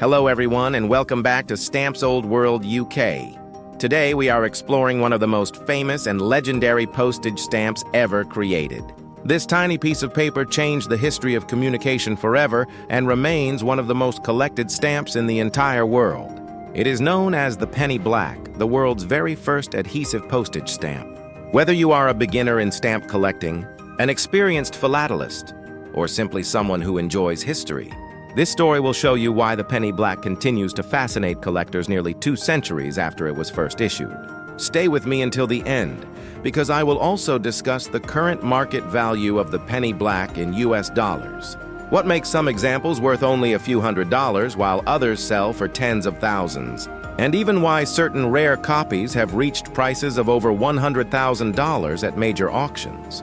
Hello everyone and welcome back to Stamps Old World UK. Today we are exploring one of the most famous and legendary postage stamps ever created. This tiny piece of paper changed the history of communication forever and remains one of the most collected stamps in the entire world. It is known as the penny black, the world's very first adhesive postage stamp. Whether you are a beginner in stamp collecting, an experienced philatelist, or simply someone who enjoys history, this story will show you why the penny black continues to fascinate collectors nearly 2 centuries after it was first issued. Stay with me until the end, because I will also discuss the current market value of the penny black in US dollars. What makes some examples worth only a few $100s while others sell for tens of thousands, and even why certain rare copies have reached prices of over $100,000 at major auctions.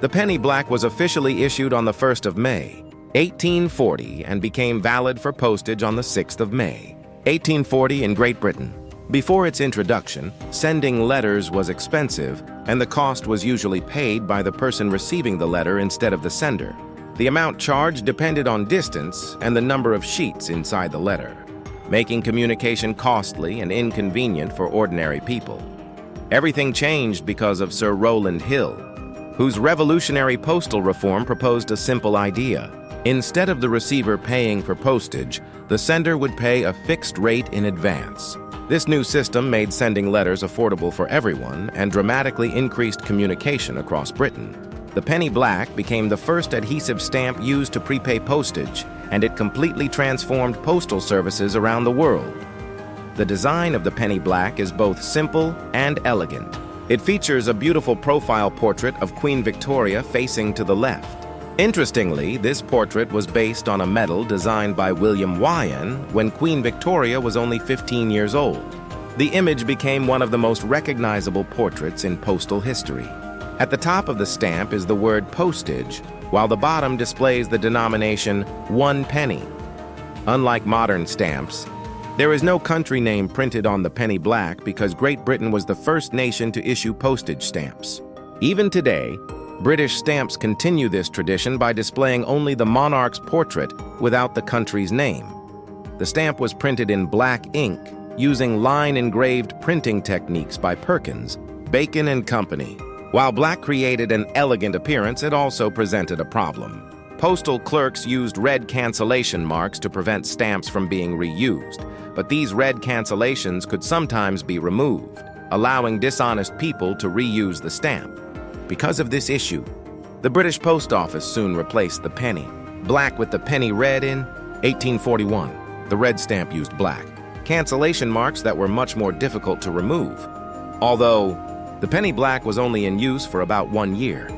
The penny black was officially issued on the 1st of May, 1840 and became valid for postage on the 6th of May, 1840 in Great Britain. Before its introduction, sending letters was expensive, and the cost was usually paid by the person receiving the letter instead of the sender. The amount charged depended on distance and the number of sheets inside the letter, making communication costly and inconvenient for ordinary people. Everything changed because of Sir Rowland Hill, whose revolutionary postal reform proposed a simple idea. Instead of the receiver paying for postage, the sender would pay a fixed rate in advance. This new system made sending letters affordable for everyone and dramatically increased communication across Britain. The penny black became the first adhesive stamp used to prepay postage, and it completely transformed postal services around the world. The design of the penny black is both simple and elegant. It features a beautiful profile portrait of Queen Victoria facing to the left. Interestingly, this portrait was based on a medal designed by William Wyon when Queen Victoria was only 15 years old. The image became one of the most recognizable portraits in postal history. At the top of the stamp is the word postage, while the bottom displays the denomination 1 penny. Unlike modern stamps, there is no country name printed on the penny black because Great Britain was the first nation to issue postage stamps. Even today, British stamps continue this tradition by displaying only the monarch's portrait without the country's name. The stamp was printed in black ink using line-engraved printing techniques by Perkins, Bacon and Company. While black created an elegant appearance, it also presented a problem. Postal clerks used red cancellation marks to prevent stamps from being reused, but these red cancellations could sometimes be removed, allowing dishonest people to reuse the stamp. Because of this issue, the British Post Office soon replaced the penny black with the penny red in 1841. The red stamp used black cancellation marks that were much more difficult to remove. Although the penny black was only in use for about 1 year,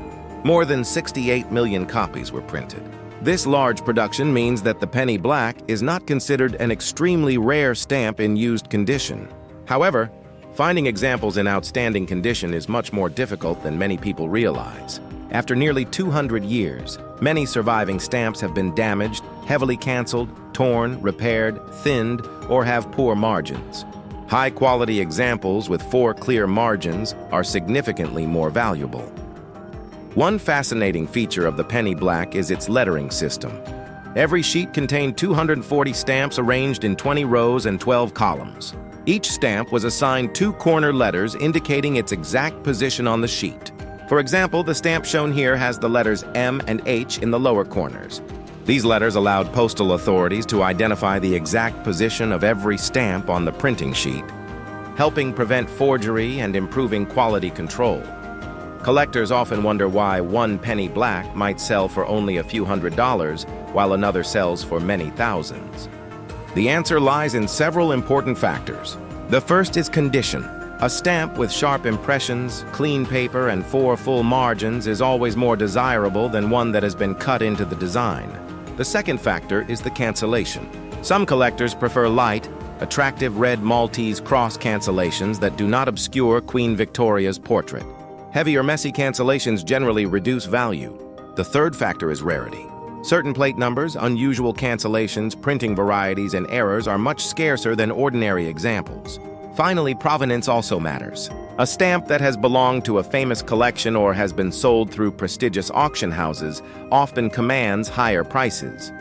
more than 68 million copies were printed. This large production means that the penny black is not considered an extremely rare stamp in used condition. However, finding examples in outstanding condition is much more difficult than many people realize. After nearly 200 years, many surviving stamps have been damaged, heavily canceled, torn, repaired, thinned, or have poor margins. High-quality examples with 4 clear margins are significantly more valuable. One fascinating feature of the penny black is its lettering system. Every sheet contained 240 stamps arranged in 20 rows and 12 columns. Each stamp was assigned 2 corner letters indicating its exact position on the sheet. For example, the stamp shown here has the letters M and H in the lower corners. These letters allowed postal authorities to identify the exact position of every stamp on the printing sheet, helping prevent forgery and improving quality control. Collectors often wonder why 1 penny black might sell for only a few $100s while another sells for many thousands. The answer lies in several important factors. The first is condition. A stamp with sharp impressions, clean paper, and 4 full margins is always more desirable than one that has been cut into the design. The second factor is the cancellation. Some collectors prefer light, attractive red Maltese cross cancellations that do not obscure Queen Victoria's portrait. Heavy or messy cancellations generally reduce value. The third factor is rarity. Certain plate numbers, unusual cancellations, printing varieties, and errors are much scarcer than ordinary examples. Finally, provenance also matters. A stamp that has belonged to a famous collection or has been sold through prestigious auction houses often commands higher prices.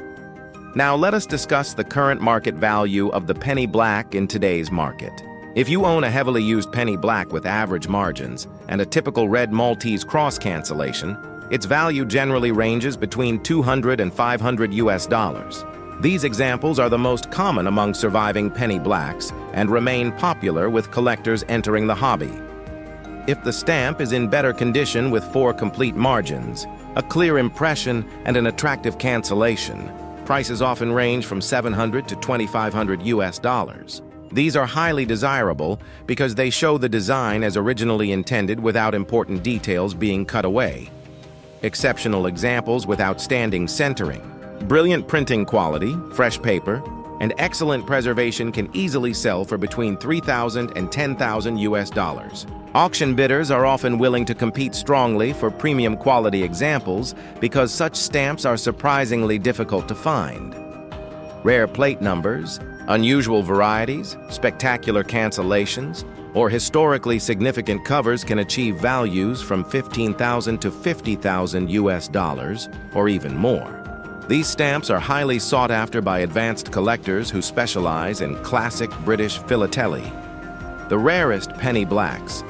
Now let us discuss the current market value of the penny black in today's market. If you own a heavily used penny black with average margins and a typical red Maltese cross cancellation, its value generally ranges between $200 and $500. These examples are the most common among surviving penny blacks and remain popular with collectors entering the hobby. If the stamp is in better condition with 4 complete margins, a clear impression, and an attractive cancellation, prices often range from $700 to $2,500. These are highly desirable because they show the design as originally intended without important details being cut away. Exceptional examples with outstanding centering, brilliant printing quality, fresh paper, and excellent preservation can easily sell for between $3,000 and $10,000. Auction bidders are often willing to compete strongly for premium quality examples because such stamps are surprisingly difficult to find. Rare plate numbers, unusual varieties, spectacular cancellations, or historically significant covers can achieve values from $15,000 to $50,000 or even more. These stamps are highly sought after by advanced collectors who specialize in classic British philately. The rarest penny blacks,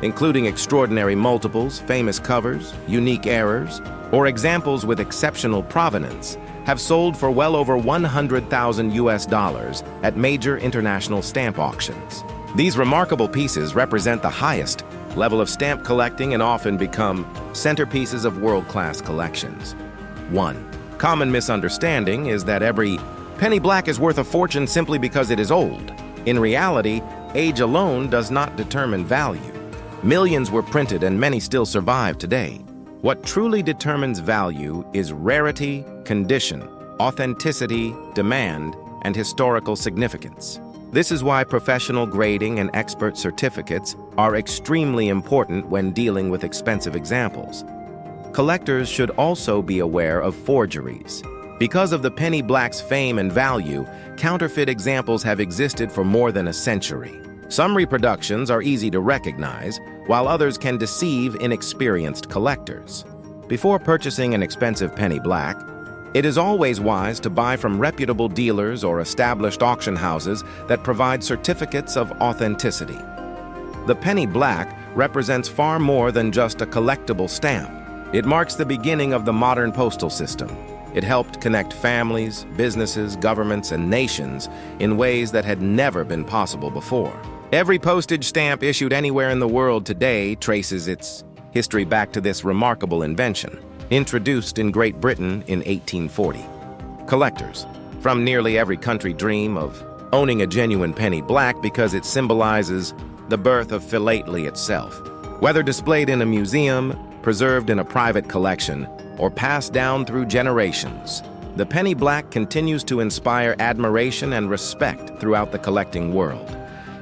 including extraordinary multiples, famous covers, unique errors, or examples with exceptional provenance, have sold for well over $100,000 at major international stamp auctions. These remarkable pieces represent the highest level of stamp collecting and often become centerpieces of world-class collections. 1. Common misunderstanding is that every penny black is worth a fortune simply because it is old. In reality, age alone does not determine value. Millions were printed and many still survive today. What truly determines value is rarity, condition, authenticity, demand, and historical significance. This is why professional grading and expert certificates are extremely important when dealing with expensive examples. Collectors should also be aware of forgeries. Because of the penny black's fame and value, counterfeit examples have existed for more than a century. Some reproductions are easy to recognize, while others can deceive inexperienced collectors. Before purchasing an expensive penny black, it is always wise to buy from reputable dealers or established auction houses that provide certificates of authenticity. The penny black represents far more than just a collectible stamp. It marks the beginning of the modern postal system. It helped connect families, businesses, governments, and nations in ways that had never been possible before. Every postage stamp issued anywhere in the world today traces its history back to this remarkable invention, introduced in Great Britain in 1840. Collectors from nearly every country dream of owning a genuine penny black because it symbolizes the birth of philately itself. Whether displayed in a museum, preserved in a private collection, or passed down through generations, the penny black continues to inspire admiration and respect throughout the collecting world.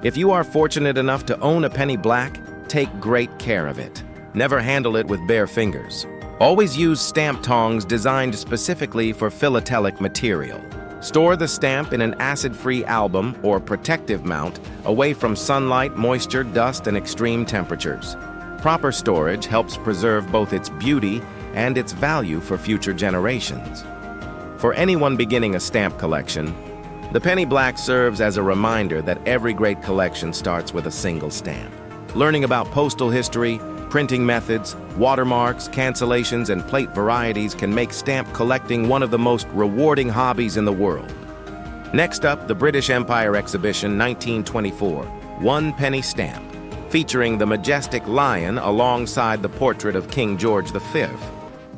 If you are fortunate enough to own a penny black, take great care of it. Never handle it with bare fingers. Always use stamp tongs designed specifically for philatelic material. Store the stamp in an acid-free album or protective mount away from sunlight, moisture, dust, and extreme temperatures. Proper storage helps preserve both its beauty and its value for future generations. For anyone beginning a stamp collection, the penny black serves as a reminder that every great collection starts with a single stamp. Learning about postal history, printing methods, watermarks, cancellations, and plate varieties can make stamp collecting one of the most rewarding hobbies in the world. Next up, the British Empire Exhibition 1924, One Penny Stamp, featuring the majestic lion alongside the portrait of King George V.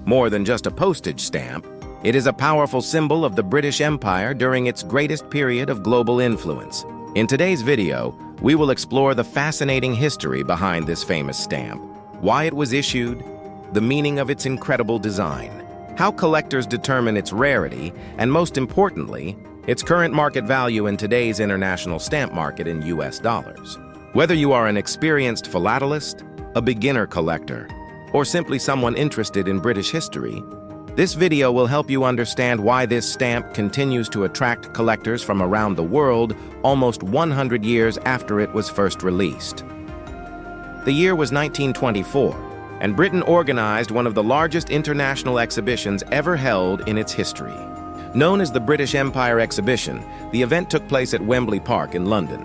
More than just a postage stamp, it is a powerful symbol of the British Empire during its greatest period of global influence. In today's video, we will explore the fascinating history behind this famous stamp, why it was issued, the meaning of its incredible design, how collectors determine its rarity, and most importantly, its current market value in today's international stamp market in US dollars. Whether you are an experienced philatelist, a beginner collector, or simply someone interested in British history, this video will help you understand why this stamp continues to attract collectors from around the world almost 100 years after it was first released. The year was 1924, and Britain organized one of the largest international exhibitions ever held in its history. Known as the British Empire Exhibition, the event took place at Wembley Park in London.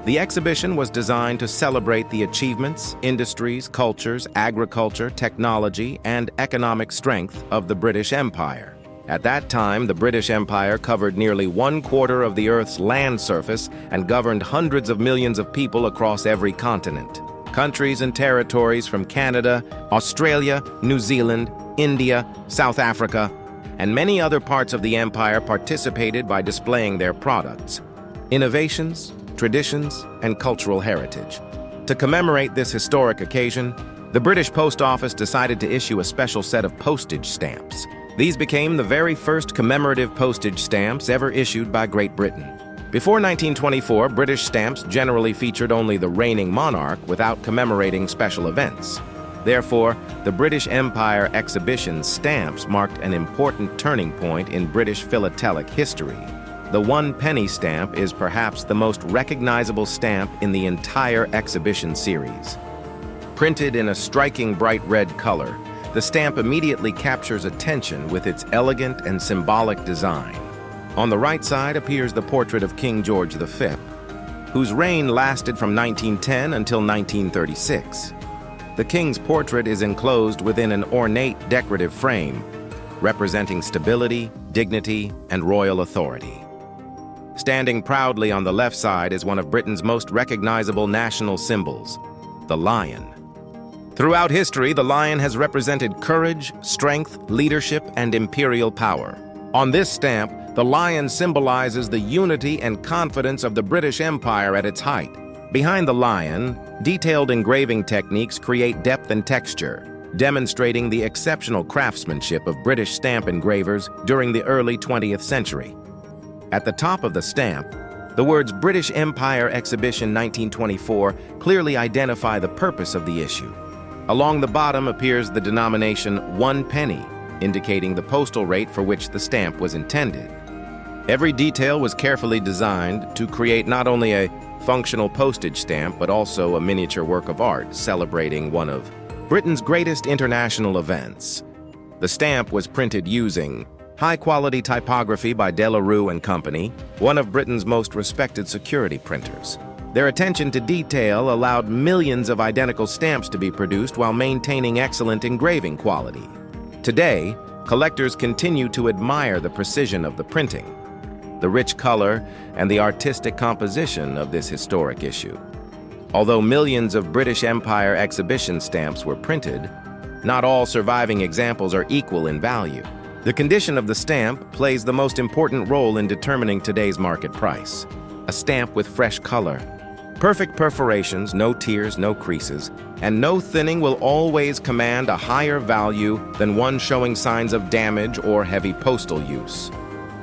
The exhibition was designed to celebrate the achievements, industries, cultures, agriculture, technology, and economic strength of the British Empire. At that time, the British Empire covered nearly 1/4 of the Earth's land surface and governed hundreds of millions of people across every continent. Countries and territories from Canada, Australia, New Zealand, India, South Africa, and many other parts of the empire participated by displaying their products, innovations, traditions, and cultural heritage. To commemorate this historic occasion, the British Post Office decided to issue a special set of postage stamps. These became the very first commemorative postage stamps ever issued by Great Britain. Before 1924, British stamps generally featured only the reigning monarch without commemorating special events. Therefore, the British Empire Exhibition stamps marked an important turning point in British philatelic history. The 1-penny stamp is perhaps the most recognizable stamp in the entire exhibition series. Printed in a striking bright red color, the stamp immediately captures attention with its elegant and symbolic design. On the right side appears the portrait of King George V, whose reign lasted from 1910 until 1936. The king's portrait is enclosed within an ornate decorative frame, representing stability, dignity, and royal authority. Standing proudly on the left side is one of Britain's most recognizable national symbols, the lion. Throughout history, the lion has represented courage, strength, leadership, and imperial power. On this stamp, the lion symbolizes the unity and confidence of the British Empire at its height. Behind the lion, detailed engraving techniques create depth and texture, demonstrating the exceptional craftsmanship of British stamp engravers during the early 20th century. At the top of the stamp, the words British Empire Exhibition 1924 clearly identify the purpose of the issue. Along the bottom appears the denomination 1 penny, indicating the postal rate for which the stamp was intended. Every detail was carefully designed to create not only a functional postage stamp, but also a miniature work of art celebrating one of Britain's greatest international events. The stamp was printed using high-quality typography by De La Rue and Company, one of Britain's most respected security printers. Their attention to detail allowed millions of identical stamps to be produced while maintaining excellent engraving quality. Today, collectors continue to admire the precision of the printing, the rich color, and the artistic composition of this historic issue. Although millions of British Empire Exhibition stamps were printed, not all surviving examples are equal in value. The condition of the stamp plays the most important role in determining today's market price. A stamp with fresh color, perfect perforations, no tears, no creases, and no thinning will always command a higher value than one showing signs of damage or heavy postal use.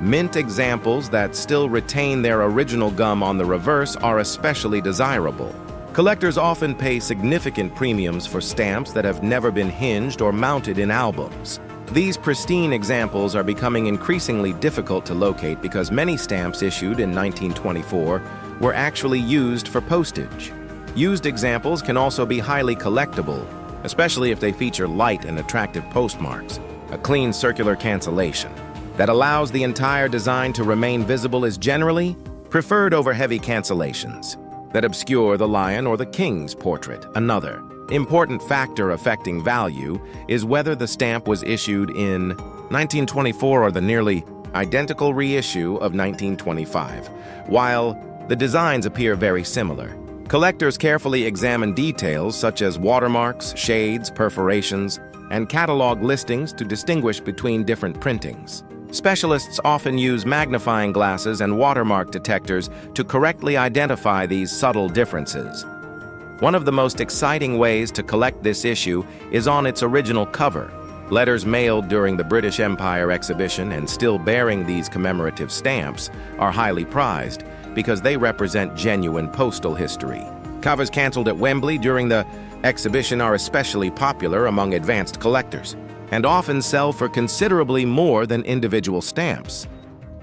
Mint examples that still retain their original gum on the reverse are especially desirable. Collectors often pay significant premiums for stamps that have never been hinged or mounted in albums. These pristine examples are becoming increasingly difficult to locate because many stamps issued in 1924 were actually used for postage. Used examples can also be highly collectible, especially if they feature light and attractive postmarks. A clean circular cancellation that allows the entire design to remain visible is generally preferred over heavy cancellations that obscure the lion or the king's portrait. Another important factor affecting value is whether the stamp was issued in 1924 or the nearly identical reissue of 1925. While the designs appear very similar, collectors carefully examine details such as watermarks, shades, perforations, and catalog listings to distinguish between different printings. Specialists often use magnifying glasses and watermark detectors to correctly identify these subtle differences. One of the most exciting ways to collect this issue is on its original cover. Letters mailed during the British Empire Exhibition and still bearing these commemorative stamps are highly prized because they represent genuine postal history. Covers canceled at Wembley during the exhibition are especially popular among advanced collectors and often sell for considerably more than individual stamps.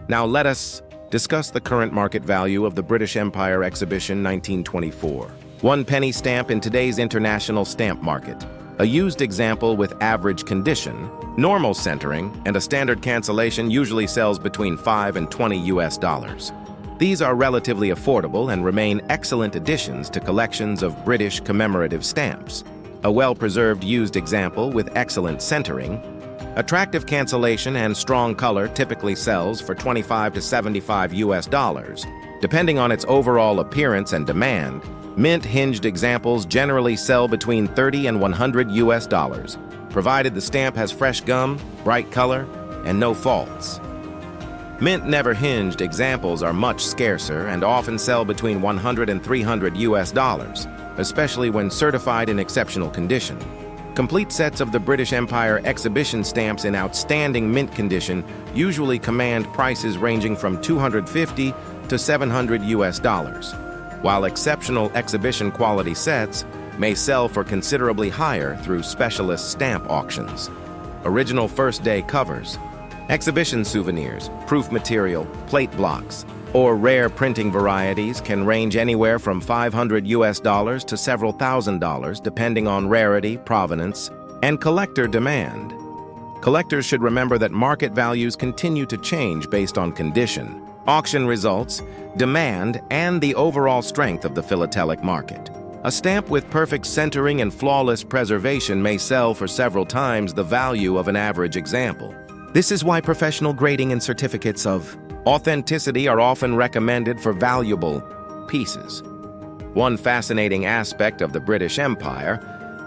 Now let us discuss the current market value of the British Empire Exhibition 1924. 1 penny stamp in today's international stamp market. A used example with average condition, normal centering, and a standard cancellation usually sells between $5 and $20. These are relatively affordable and remain excellent additions to collections of British commemorative stamps. A well-preserved used example with excellent centering, attractive cancellation and strong color typically sells for $25 to $75. Depending on its overall appearance and demand, mint-hinged examples generally sell between $30 and $100, provided the stamp has fresh gum, bright color, and no faults. Mint never-hinged examples are much scarcer and often sell between $100 and $300, especially when certified in exceptional condition. Complete sets of the British Empire exhibition stamps in outstanding mint condition usually command prices ranging from $250 to $700, while exceptional exhibition quality sets may sell for considerably higher through specialist stamp auctions. Original first-day covers, exhibition souvenirs, proof material, plate blocks, or rare printing varieties can range anywhere from $500 to several $1,000s depending on rarity, provenance, and collector demand. Collectors should remember that market values continue to change based on condition, auction results, demand, and the overall strength of the philatelic market. A stamp with perfect centering and flawless preservation may sell for several times the value of an average example. This is why professional grading and certificates of authenticity are often recommended for valuable pieces. One fascinating aspect of the British Empire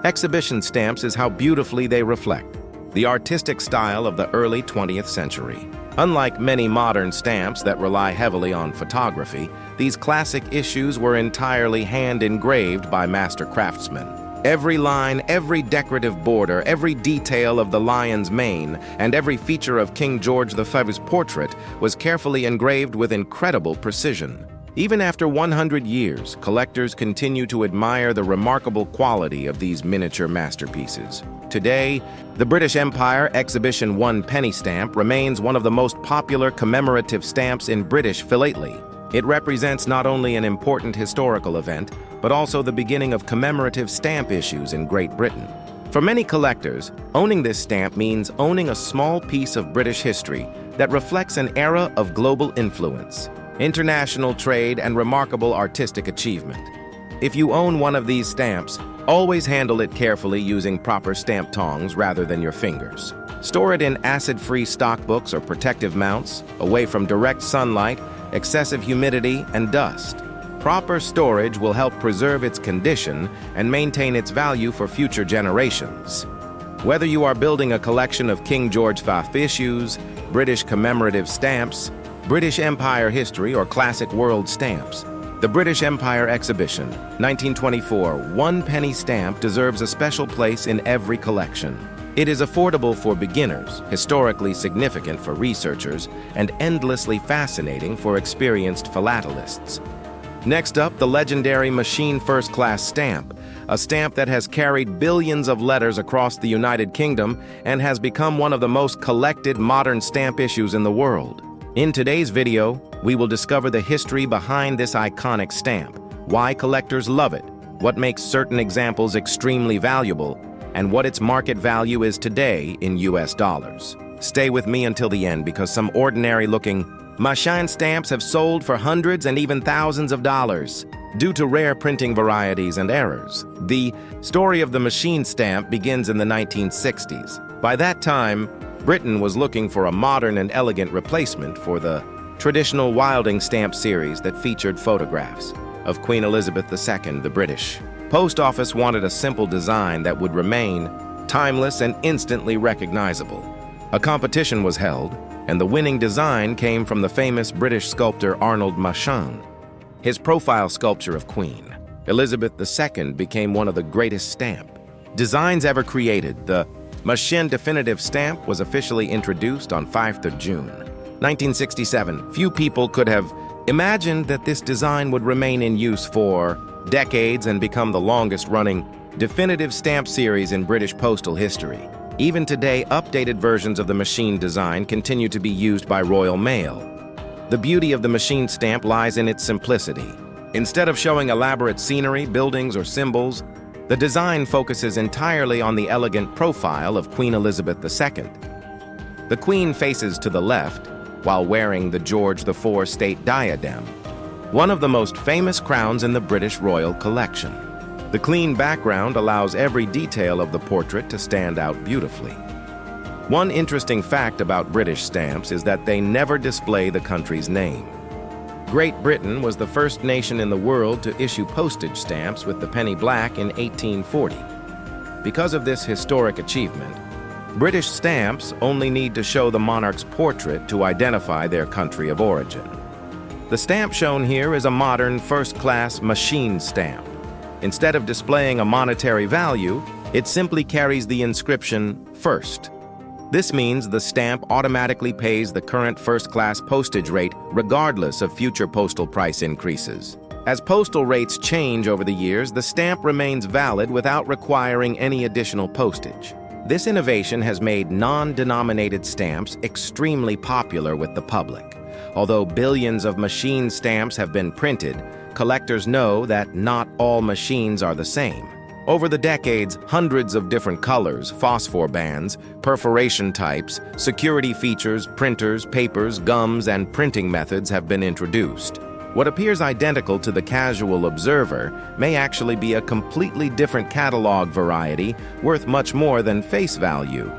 exhibition stamps is how beautifully they reflect the artistic style of the early 20th century. Unlike many modern stamps that rely heavily on photography, these classic issues were entirely hand-engraved by master craftsmen. Every line, every decorative border, every detail of the lion's mane, and every feature of King George V's portrait was carefully engraved with incredible precision. Even after 100 years, collectors continue to admire the remarkable quality of these miniature masterpieces. Today, the British Empire Exhibition 1 penny stamp remains one of the most popular commemorative stamps in British philately. It represents not only an important historical event, but also the beginning of commemorative stamp issues in Great Britain. For many collectors, owning this stamp means owning a small piece of British history that reflects an era of global influence, international trade, and remarkable artistic achievement. If you own one of these stamps, always handle it carefully using proper stamp tongs rather than your fingers. Store it in acid-free stockbooks or protective mounts, away from direct sunlight, excessive humidity, and dust. Proper storage will help preserve its condition and maintain its value for future generations. Whether you are building a collection of King George V issues, British commemorative stamps, British Empire history, or classic world stamps, the British Empire Exhibition, 1924 one-penny stamp deserves a special place in every collection. It is affordable for beginners, historically significant for researchers, and endlessly fascinating for experienced philatelists. Next up, the legendary Machin first-class stamp, a stamp that has carried billions of letters across the United Kingdom and has become one of the most collected modern stamp issues in the world. In today's video, we will discover the history behind this iconic stamp, why collectors love it, what makes certain examples extremely valuable, and what its market value is today in US dollars. Stay with me until the end because some ordinary-looking Machin stamps have sold for hundreds and even thousands of dollars due to rare printing varieties and errors. The story of the Machin stamp begins in the 1960s. By that time, Britain was looking for a modern and elegant replacement for the traditional Wilding stamp series that featured photographs of Queen Elizabeth II, the British. Post Office wanted a simple design that would remain timeless and instantly recognizable. A competition was held, and the winning design came from the famous British sculptor Arnold Machin. His profile sculpture of Queen Elizabeth II became one of the greatest stamp designs ever created. The Machin definitive stamp was officially introduced on 5th of June, 1967. Few people could have imagined that this design would remain in use for decades and become the longest-running definitive stamp series in British postal history. Even today, updated versions of the Machin design continue to be used by Royal Mail. The beauty of the Machin stamp lies in its simplicity. Instead of showing elaborate scenery, buildings, or symbols, The design focuses entirely on the elegant profile of Queen Elizabeth II. The Queen faces to the left, while wearing the George IV state diadem, one of the most famous crowns in the British royal collection. The clean background allows every detail of the portrait to stand out beautifully. One interesting fact about British stamps is that they never display the country's name. Great Britain was the first nation in the world to issue postage stamps with the penny black in 1840. Because of this historic achievement, British stamps only need to show the monarch's portrait to identify their country of origin. The stamp shown here is a modern first-class Machin stamp. Instead of displaying a monetary value, it simply carries the inscription "First." This means the stamp automatically pays the current first-class postage rate regardless of future postal price increases. As postal rates change over the years, the stamp remains valid without requiring any additional postage. This innovation has made non-denominated stamps extremely popular with the public. Although billions of Machin stamps have been printed, collectors know that not all machines are the same. Over the decades, hundreds of different colors, phosphor bands, perforation types, security features, printers, papers, gums, and printing methods have been introduced. What appears identical to the casual observer may actually be a completely different catalog variety worth much more than face value.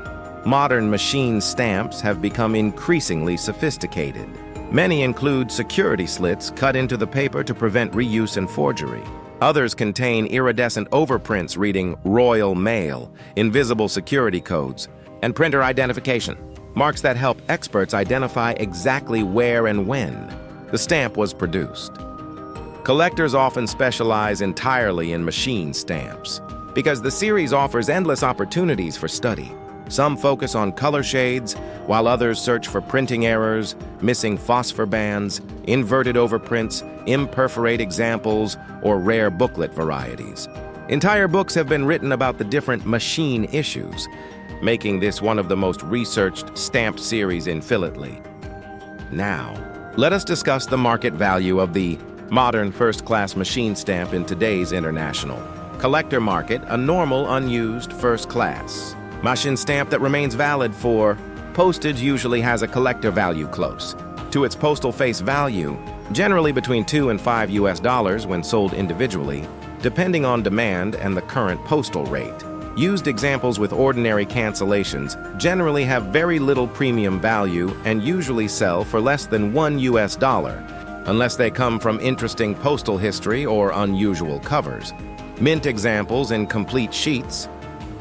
Modern Machin stamps have become increasingly sophisticated. Many include security slits cut into the paper to prevent reuse and forgery. Others contain iridescent overprints reading "Royal Mail," invisible security codes, and printer identification, marks that help experts identify exactly where and when the stamp was produced. Collectors often specialize entirely in Machin stamps because the series offers endless opportunities for study. Some focus on color shades, while others search for printing errors, missing phosphor bands, inverted overprints, imperforate examples, or rare booklet varieties. Entire books have been written about the different Machin issues, making this one of the most researched stamp series in Philately. Now, let us discuss the market value of the modern first-class Machin stamp in today's international collector market, a normal, unused first-class Machin stamp that remains valid for postage usually has a collector value close to its postal face value, generally between $2 and $5 when sold individually, depending on demand and the current postal rate. Used examples with ordinary cancellations generally have very little premium value and usually sell for less than $1, unless they come from interesting postal history or unusual covers. Mint examples in complete sheets,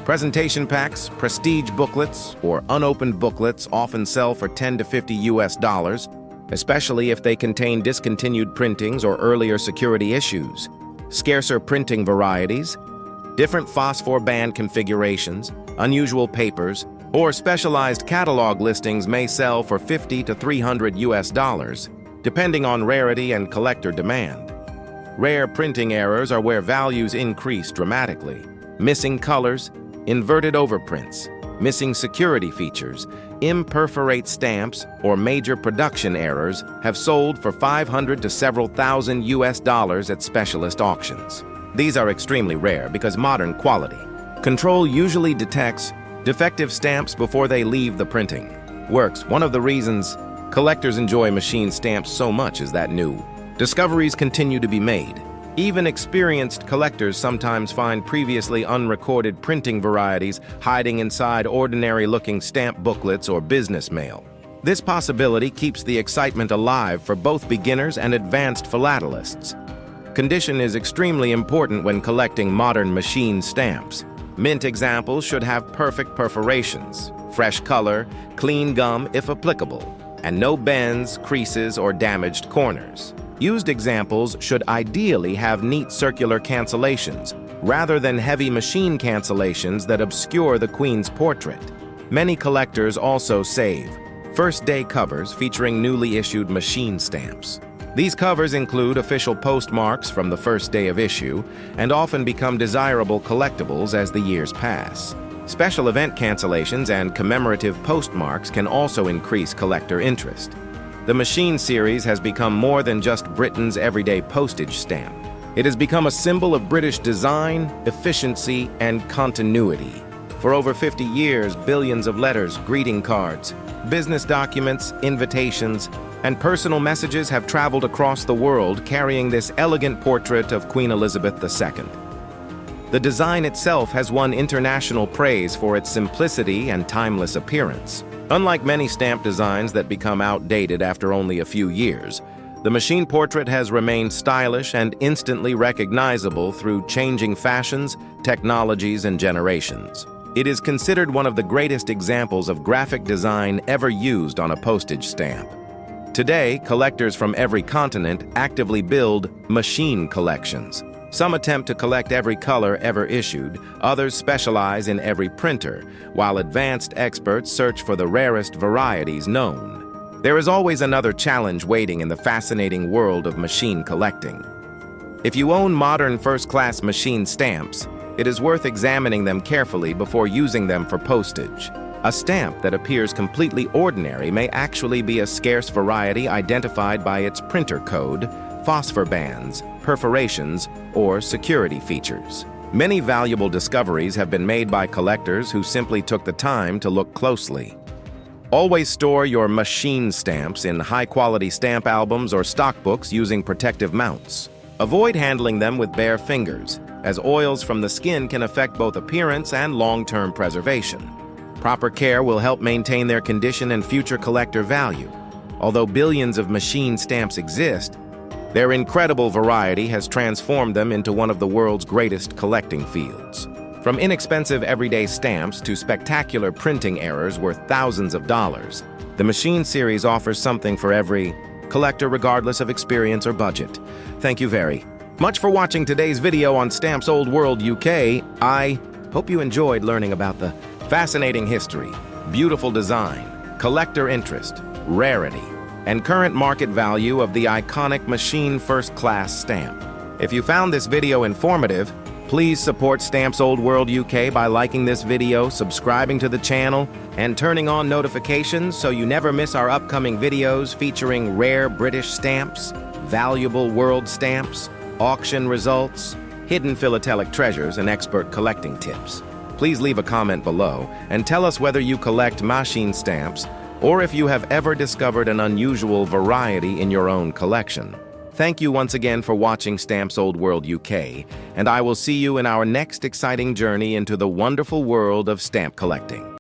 presentation packs, prestige booklets, or unopened booklets often sell for $10 to $50, especially if they contain discontinued printings or earlier security issues. Scarcer printing varieties, different phosphor band configurations, unusual papers, or specialized catalog listings may sell for $50 to $300, depending on rarity and collector demand. Rare printing errors are where values increase dramatically. Missing colors, inverted overprints, missing security features, imperforate stamps, or major production errors have sold for $500 to several thousand at specialist auctions. These are extremely rare because modern quality control usually detects defective stamps before they leave the printing works. One of the reasons collectors enjoy Machin stamps so much is that new discoveries continue to be made. Even experienced collectors sometimes find previously unrecorded printing varieties hiding inside ordinary-looking stamp booklets or business mail. This possibility keeps the excitement alive for both beginners and advanced philatelists. Condition is extremely important when collecting modern Machin stamps. Mint examples should have perfect perforations, fresh color, clean gum if applicable, and no bends, creases, or damaged corners. Used examples should ideally have neat circular cancellations, rather than heavy Machin cancellations that obscure the Queen's portrait. Many collectors also save first-day covers featuring newly issued Machin stamps. These covers include official postmarks from the first day of issue and often become desirable collectibles as the years pass. Special event cancellations and commemorative postmarks can also increase collector interest. The Machin series has become more than just Britain's everyday postage stamp. It has become a symbol of British design, efficiency, and continuity. For over 50 years, billions of letters, greeting cards, business documents, invitations, and personal messages have traveled across the world carrying this elegant portrait of Queen Elizabeth II. The design itself has won international praise for its simplicity and timeless appearance. Unlike many stamp designs that become outdated after only a few years, the machine portrait has remained stylish and instantly recognizable through changing fashions, technologies, and generations. It is considered one of the greatest examples of graphic design ever used on a postage stamp. Today, collectors from every continent actively build machine collections. Some attempt to collect every color ever issued, others specialize in every printer, while advanced experts search for the rarest varieties known. There is always another challenge waiting in the fascinating world of machine collecting. If you own modern first-class machine stamps, it is worth examining them carefully before using them for postage. A stamp that appears completely ordinary may actually be a scarce variety identified by its printer code, phosphor bands, perforations, or security features. Many valuable discoveries have been made by collectors who simply took the time to look closely. Always store your machine stamps in high-quality stamp albums or stockbooks using protective mounts. Avoid handling them with bare fingers, as oils from the skin can affect both appearance and long-term preservation. Proper care will help maintain their condition and future collector value. Although billions of machine stamps exist, their incredible variety has transformed them into one of the world's greatest collecting fields. From inexpensive everyday stamps to spectacular printing errors worth thousands of dollars, the Machine series offers something for every collector regardless of experience or budget. Thank you very much for watching today's video on Stamps Old World UK. I hope you enjoyed learning about the fascinating history, beautiful design, collector interest, rarity, and current market value of the iconic machine first-class stamp. If you found this video informative, please support Stamps Old World UK by liking this video, subscribing to the channel, and turning on notifications so you never miss our upcoming videos featuring rare British stamps, valuable world stamps, auction results, hidden philatelic treasures, and expert collecting tips. Please leave a comment below and tell us whether you collect machine stamps or if you have ever discovered an unusual variety in your own collection. Thank you once again for watching Stamps Old World UK, and I will see you in our next exciting journey into the wonderful world of stamp collecting.